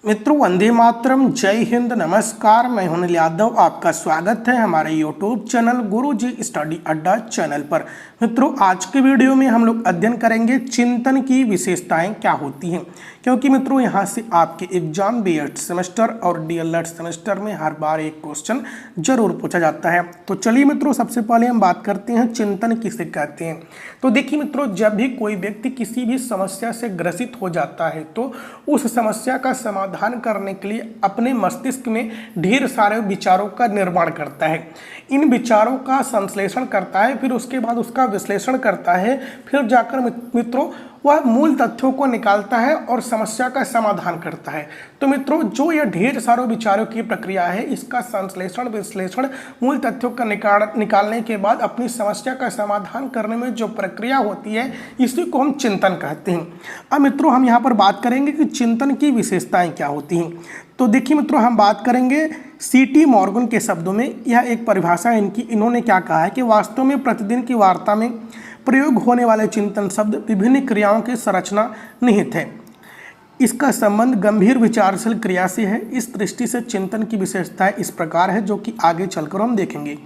मित्रों, वंदे मातरम, जय हिंद, नमस्कार। मैं हूं अनिल यादव। आपका स्वागत है हमारे यूट्यूब चैनल गुरुजी स्टडी अड्डा चैनल पर। मित्रों, आज के वीडियो में हम लोग अध्ययन करेंगे चिंतन की विशेषताएं क्या होती हैं, क्योंकि मित्रों यहां से आपके एग्जाम बीएड सेमेस्टर और डीएलएड सेमेस्टर में हर बार एक क्वेश्चन जरूर पूछा जाता है। तो चलिए मित्रों, सबसे पहले हम बात करते हैं चिंतन किसे कहते हैं। तो देखिए मित्रों, जब भी कोई व्यक्ति किसी भी समस्या से ग्रसित हो जाता है तो उस समस्या का समाधान करने के लिए अपने मस्तिष्क में ढेर सारे विचारों का निर्माण करता है। इन विचारों का संश्लेषण करता है, फिर उसके बाद उसका विश्लेषण करता है, फिर जाकर मित्रों वह मूल तथ्यों को निकालता है और समस्या का समाधान करता है। तो मित्रों, जो यह ढेर सारे विचारों की प्रक्रिया है, इसका संश्लेषण विश्लेषण मूल तथ्यों का निकालने के बाद अपनी समस्या का समाधान करने में जो प्रक्रिया होती है, इसी को हम चिंतन कहते हैं। अब मित्रों, हम यहाँ पर बात करेंगे कि चिंतन की विशेषताएं क्या होती हैं। तो देखिए मित्रों, हम बात करेंगे सीटी मॉर्गन के शब्दों में। यह एक परिभाषा है इनकी। इन्होंने क्या कहा है कि वास्तव में प्रतिदिन की वार्ता में प्रयोग होने वाले चिंतन शब्द विभिन्न क्रियाओं की संरचना निहित है। इसका संबंध गंभीर विचारशील क्रिया से है। इस दृष्टि से चिंतन की विशेषताएं इस प्रकार है, जो कि आगे चलकर हम देखेंगे।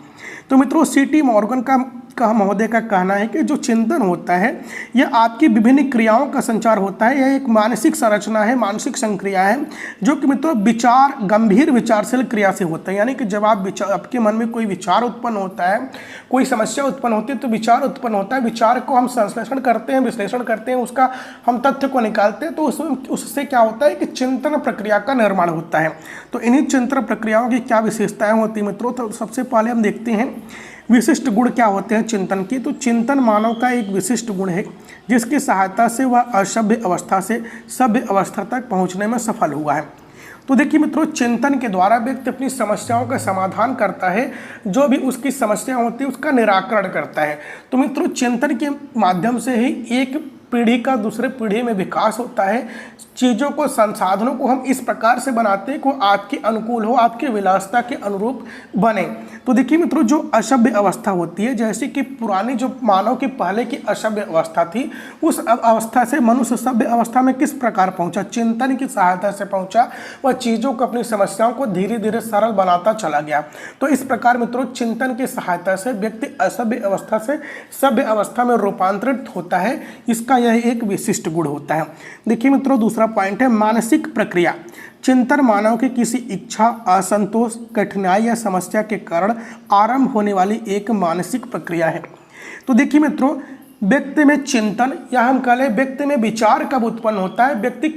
तो मित्रों, सीटी मॉर्गन का महोदय का कहना है कि जो चिंतन होता है यह आपकी विभिन्न क्रियाओं का संचार होता है। यह एक मानसिक संरचना है, मानसिक संक्रिया है, जो कि मित्रों गंभीर विचारशील क्रिया से होता है। यानी कि जब आपके मन में कोई विचार उत्पन्न होता है, कोई समस्या उत्पन्न होती है, तो विचार उत्पन्न होता है। विचार को हम संश्लेषण करते हैं, विश्लेषण करते हैं, उसका हम तथ्य को निकालते हैं, तो उससे क्या होता है कि चिंतन प्रक्रिया का निर्माण होता है। तो इन्हीं चिंतन प्रक्रियाओं की क्या विशेषताएं होती है मित्रों, तो सबसे पहले हम देखते हैं विशिष्ट गुण क्या होते हैं चिंतन की। तो चिंतन मानव का एक विशिष्ट गुण है, जिसकी सहायता से वह असभ्य अवस्था से सभ्य अवस्था तक पहुंचने में सफल हुआ है। तो देखिए मित्रों, चिंतन के द्वारा व्यक्ति अपनी समस्याओं का समाधान करता है, जो भी उसकी समस्या होती है उसका निराकरण करता है। तो मित्रों, चिंतन के माध्यम से ही एक पीढ़ी का दूसरे पीढ़ी में विकास होता है। चीज़ों को, संसाधनों को हम इस प्रकार से बनाते हैं कि वो आपके अनुकूल हो, आपके विलासिता के अनुरूप बने। तो देखिए मित्रों, जो असभ्य अवस्था होती है, जैसे कि पुरानी जो मानव की पहले की असभ्य अवस्था थी, उस अवस्था से मनुष्य सभ्य अवस्था में किस प्रकार पहुंचा, चिंतन की सहायता से पहुंचा। वह चीज़ों को, अपनी समस्याओं को धीरे धीरे सरल बनाता चला गया। तो इस प्रकार मित्रों, चिंतन की सहायता से व्यक्ति असभ्य अवस्था से सभ्य अवस्था में रूपांतरित होता है। इसका यह एक विशिष्ट गुण होता है। देखिए मित्रों, दूसरा पॉइंट है मानसिक प्रक्रिया। चिंतन मानव की किसी इच्छा, असंतोष, कठिनाई या समस्या के कारण आरंभ होने वाली एक मानसिक प्रक्रिया है। तो देखिए मित्रों, व्यक्ति में चिंतन, या हम कह लें व्यक्ति में विचार कब उत्पन्न होता है, व्यक्ति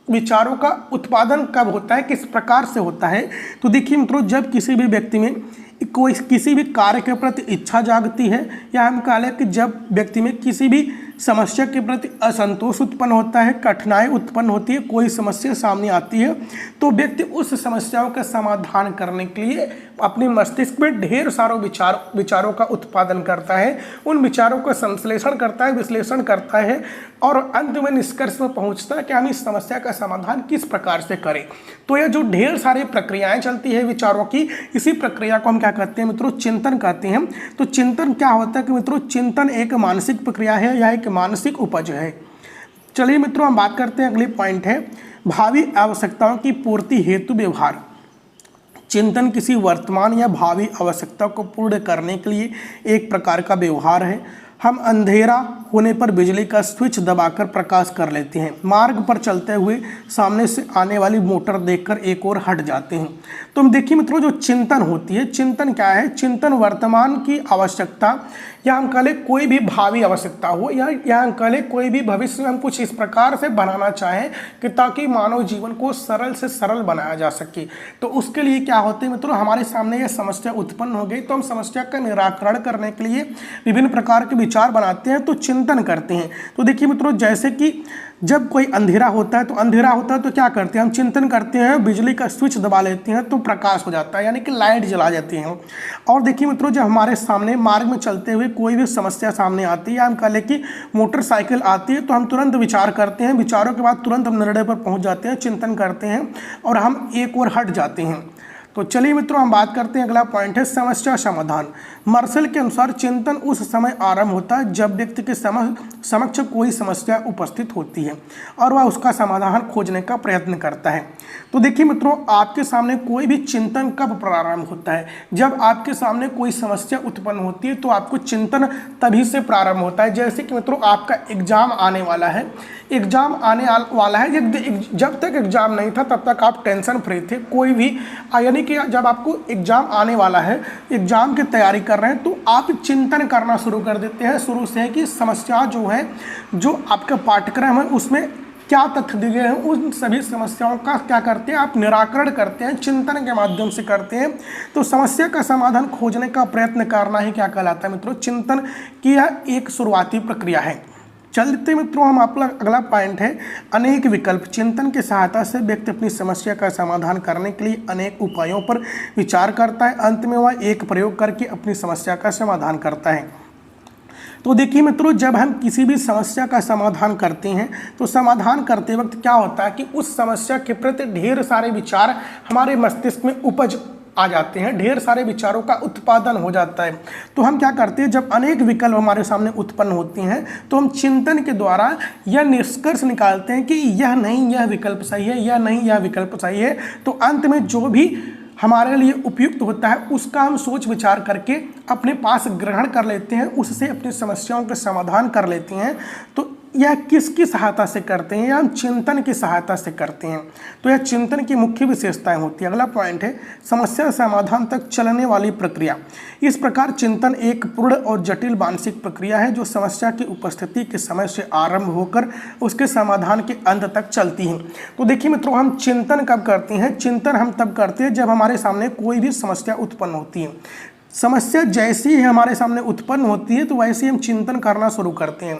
विचारों का उत्पादन कब होता है, किस प्रकार से होता है। तो देखिए मित्रों, जब किसी भी व्यक्ति में कोई किसी भी कार्य के प्रति इच्छा जागती है, या हम कह लें कि जब व्यक्ति में किसी भी समस्या के प्रति असंतोष उत्पन्न होता है, कठिनाई उत्पन्न होती है, कोई समस्या सामने आती है, तो व्यक्ति उस समस्याओं का समाधान करने के लिए अपने मस्तिष्क में ढेर सारों विचारों का उत्पादन करता है। उन विचारों का संश्लेषण करता है, विश्लेषण करता है, और अंत में निष्कर्ष में पहुंचता है कि हम इस समस्या का समाधान किस प्रकार से करें। तो यह जो ढेर सारी प्रक्रियाएं चलती है विचारों की, इसी प्रक्रिया को हम क्या कहते हैं मित्रों, चिंतन कहते हैं। तो चिंतन क्या होता है कि मित्रों, चिंतन एक मानसिक प्रक्रिया है, या एक मानसिक उपज है। चलिए मित्रों, हम बात करते हैं, अगली पॉइंट है भावी आवश्यकताओं की पूर्ति हेतु व्यवहार। चिंतन किसी वर्तमान या भावी आवश्यकता को पूर्ण करने के लिए एक प्रकार का व्यवहार है। हम अंधेरा होने पर बिजली का स्विच दबाकर प्रकाश कर लेते हैं। मार्ग पर चलते हुए सामने से आने वाली मोटर देखकर एक और हट जाते हैं। तो देखिए मित्रों, जो चिंतन होती है, चिंतन क्या है, चिंतन वर्तमान की आवश्यकता, या हम कह लें कोई भी भावी आवश्यकता हो, या हम कह लें कोई भी भविष्य में हम कुछ इस प्रकार से बनाना चाहें कि ताकि मानव जीवन को सरल से सरल बनाया जा सके। तो उसके लिए क्या होते हैं मित्रों, हमारे सामने यह समस्या उत्पन्न हो गई, तो हम समस्या का निराकरण करने के लिए विभिन्न प्रकार के विचार बनाते हैं, तो चिंतन करते हैं। तो देखिए मित्रों, जैसे कि जब कोई अंधेरा होता है, तो क्या करते हैं, हम चिंतन करते हैं, बिजली का स्विच दबा लेते हैं, तो प्रकाश हो जाता है, यानी कि लाइट जला जाती है। और देखिए मित्रों, जब हमारे सामने मार्ग में चलते हुए कोई भी समस्या सामने आती है, हम कह लें कि मोटरसाइकिल आती है, तो हम तुरंत विचार करते हैं, विचारों के बाद तुरंत हम निर्णय पर पहुंच जाते हैं, चिंतन करते हैं, और हम एक और हट जाते हैं। तो चलिए मित्रों हम बात करते हैं, अगला पॉइंट है समस्या समाधान। मार्शल के अनुसार चिंतन उस समय आरंभ होता है जब व्यक्ति के समक्ष कोई समस्या उपस्थित होती है और वह उसका समाधान खोजने का प्रयत्न करता है। तो देखिए मित्रों, आपके सामने कोई भी चिंतन कब प्रारंभ होता है? जब आपके सामने कोई समस्या उत्पन्न होती है तो आपको चिंतन तभी से प्रारंभ होता है। जैसे कि मित्रों आपका एग्जाम आने वाला है, एग्जाम आने वाला है, जब तक एग्जाम नहीं था तब तक आप टेंशन फ्री थे, कोई भी, यानी कि जब आपको एग्जाम आने वाला है, एग्जाम की तैयारी कर रहे हैं, तो आप चिंतन करना शुरू कर देते हैं शुरू से कि समस्या जो है, जो आपका पाठ्यक्रम है उसमें क्या तथ्य दिए हैं, उन सभी समस्याओं का क्या करते हैं आप निराकरण करते हैं, चिंतन के माध्यम से करते हैं। तो समस्या का समाधान खोजने का प्रयत्न करना ही क्या कहलाता है मित्रों? चिंतन की यह एक शुरुआती प्रक्रिया है। चलते मित्रों हम आपका अगला पॉइंट है अनेक विकल्प। चिंतन की सहायता से व्यक्ति अपनी समस्या का समाधान करने के लिए अनेक उपायों पर विचार करता है, अंत में वह एक प्रयोग करके अपनी समस्या का समाधान करता है। तो देखिए मित्रों, जब हम किसी भी समस्या का समाधान करते हैं तो समाधान करते वक्त क्या होता है कि उस समस्या के प्रति ढेर सारे विचार हमारे मस्तिष्क में उपज आ जाते हैं, ढेर सारे विचारों का उत्पादन हो जाता है। तो हम क्या करते हैं, जब अनेक विकल्प हमारे सामने उत्पन्न होते हैं तो हम चिंतन के द्वारा यह निष्कर्ष निकालते हैं कि यह नहीं यह विकल्प सही है, यह नहीं यह विकल्प सही है। तो अंत में जो भी हमारे लिए उपयुक्त होता है उसका हम सोच विचार करके अपने पास ग्रहण कर लेते हैं, उससे अपनी समस्याओं का समाधान कर लेते हैं। तो यह किसकी सहायता से करते हैं? या हम चिंतन की सहायता से करते हैं। तो यह चिंतन की मुख्य विशेषताएं होती है। अगला पॉइंट है समस्या समाधान तक चलने वाली प्रक्रिया। इस प्रकार चिंतन एक पूर्ण और जटिल मानसिक प्रक्रिया है जो समस्या की उपस्थिति के समय से आरंभ होकर उसके समाधान के अंत तक चलती है। तो देखिए मित्रों, हम चिंतन कब करते हैं? चिंतन हम तब करते हैं जब हमारे सामने कोई भी समस्या उत्पन्न होती है। समस्या जैसी ही हमारे सामने उत्पन्न होती है तो वैसे ही हम चिंतन करना शुरू करते हैं।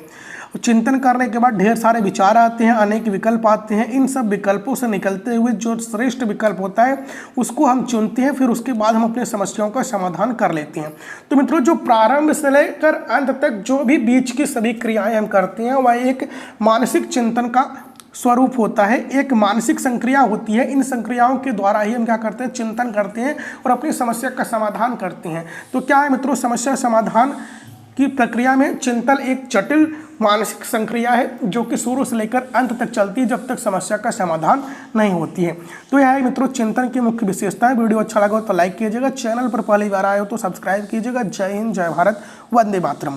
चिंतन करने के बाद ढेर सारे विचार आते हैं, अनेक विकल्प आते हैं। इन सब विकल्पों से निकलते हुए जो श्रेष्ठ विकल्प होता है उसको हम चुनते हैं, फिर उसके बाद हम अपने समस्याओं का समाधान कर लेते हैं। तो मित्रों, जो प्रारंभ से लेकर अंत तक जो भी बीच की सभी क्रियाएं हम करते हैं वह एक मानसिक चिंतन का स्वरूप होता है, एक मानसिक संक्रिया होती है। इन संक्रियाओं के द्वारा ही हम क्या करते हैं, चिंतन करते हैं और अपनी समस्या का समाधान करते हैं। तो क्या है मित्रों, समस्या समाधान की प्रक्रिया में चिंतन एक जटिल मानसिक संक्रिया है जो कि शुरू से लेकर अंत तक चलती है जब तक समस्या का समाधान नहीं होती है। तो यह है मित्रों चिंतन की मुख्य विशेषता है। वीडियो अच्छा लगा हो तो लाइक कीजिएगा, चैनल पर पहली बार आए हो तो सब्सक्राइब कीजिएगा। जय हिंद, जय भारत, वंदे मातरम।